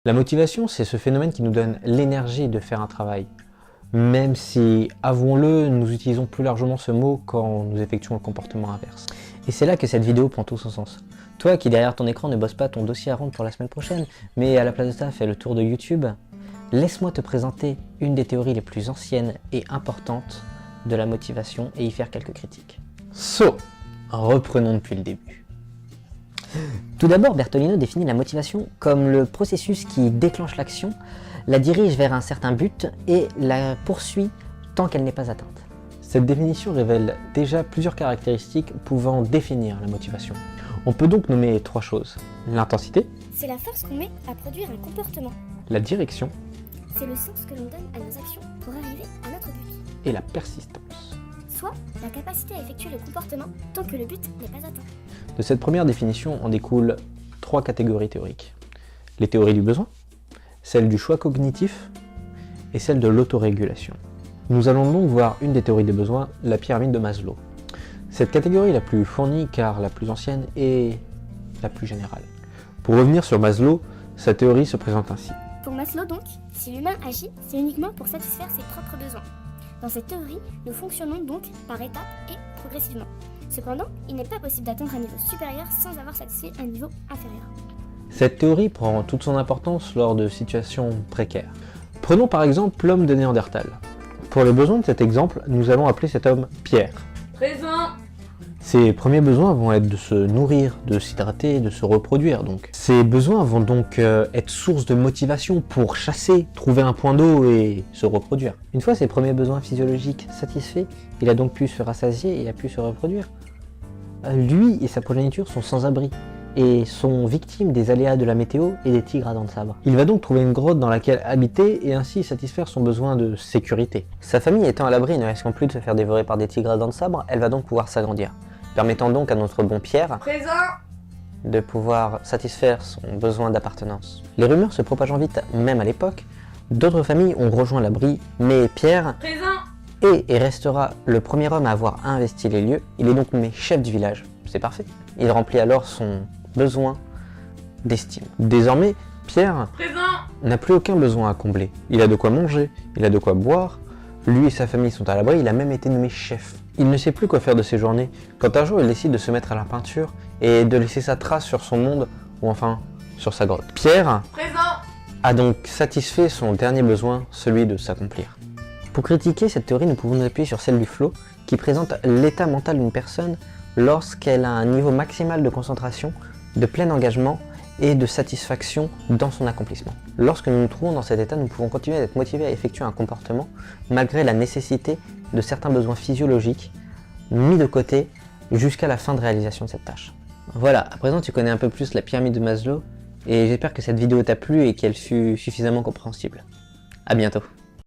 La motivation, c'est ce phénomène qui nous donne l'énergie de faire un travail. Même si, avouons-le, nous utilisons plus largement ce mot quand nous effectuons le comportement inverse. Et c'est là que cette vidéo prend tout son sens. Toi qui derrière ton écran ne bosse pas ton dossier à rendre pour la semaine prochaine, mais à la place de ça fais le tour de YouTube, laisse-moi te présenter une des théories les plus anciennes et importantes de la motivation et y faire quelques critiques. Reprenons depuis le début. Tout d'abord, Bertolino définit la motivation comme le processus qui déclenche l'action, la dirige vers un certain but et la poursuit tant qu'elle n'est pas atteinte. Cette définition révèle déjà plusieurs caractéristiques pouvant définir la motivation. On peut donc nommer trois choses. L'intensité, c'est la force qu'on met à produire un comportement. la direction C'est le sens que l'on donne à nos actions pour arriver à notre but. et la persistance. Soit la capacité à effectuer le comportement tant que le but n'est pas atteint. De cette première définition en découlent trois catégories théoriques. Les théories du besoin, celle du choix cognitif et celle de l'autorégulation. Nous allons donc voir une des théories des besoins, la pyramide de Maslow. Cette catégorie est la plus fournie car la plus ancienne et la plus générale. Pour revenir sur Maslow, sa théorie se présente ainsi. Pour Maslow donc, si l'humain agit, c'est uniquement pour satisfaire ses propres besoins. Dans cette théorie, nous fonctionnons donc par étapes et progressivement. Cependant, il n'est pas possible d'atteindre un niveau supérieur sans avoir satisfait un niveau inférieur. Cette théorie prend toute son importance lors de situations précaires. Prenons par exemple l'homme de Néandertal. Pour les besoins de cet exemple, nous allons appeler cet homme Pierre. Présent. Ses premiers besoins vont être de se nourrir, de s'hydrater, de se reproduire donc. Ces besoins vont donc être source de motivation pour chasser, trouver un point d'eau et se reproduire. Une fois ces premiers besoins physiologiques satisfaits, il a donc pu se rassasier et a pu se reproduire. Lui et sa progéniture sont sans abri et sont victimes des aléas de la météo et des tigres à dents de sabre. Il va donc trouver une grotte dans laquelle habiter et ainsi satisfaire son besoin de sécurité. Sa famille étant à l'abri et ne risquant plus de se faire dévorer par des tigres à dents de sabre, elle va donc pouvoir s'agrandir, permettant donc à notre bon Pierre Présent. de pouvoir satisfaire son besoin d'appartenance. Les rumeurs se propageant vite, même à l'époque, d'autres familles ont rejoint l'abri, mais Pierre Présent. est et restera le premier homme à avoir investi les lieux. Il est donc nommé chef du village. C'est parfait. Il remplit alors son besoin d'estime. Désormais, Pierre Présent. n'a plus aucun besoin à combler. Il a de quoi manger, il a de quoi boire, lui et sa famille sont à l'abri, il a même été nommé chef. Il ne sait plus quoi faire de ses journées, quand un jour il décide de se mettre à la peinture et de laisser sa trace sur son monde, ou enfin sur sa grotte. Pierre Présent. a donc satisfait son dernier besoin, celui de s'accomplir. Pour critiquer cette théorie, nous pouvons nous appuyer sur celle du flow, qui présente l'état mental d'une personne lorsqu'elle a un niveau maximal de concentration, de plein engagement et de satisfaction dans son accomplissement. Lorsque nous nous trouvons dans cet état, nous pouvons continuer d'être motivés à effectuer un comportement malgré la nécessité de certains besoins physiologiques mis de côté jusqu'à la fin de réalisation de cette tâche. Voilà, à présent tu connais un peu plus la pyramide de Maslow et j'espère que cette vidéo t'a plu et qu'elle fut suffisamment compréhensible. À bientôt.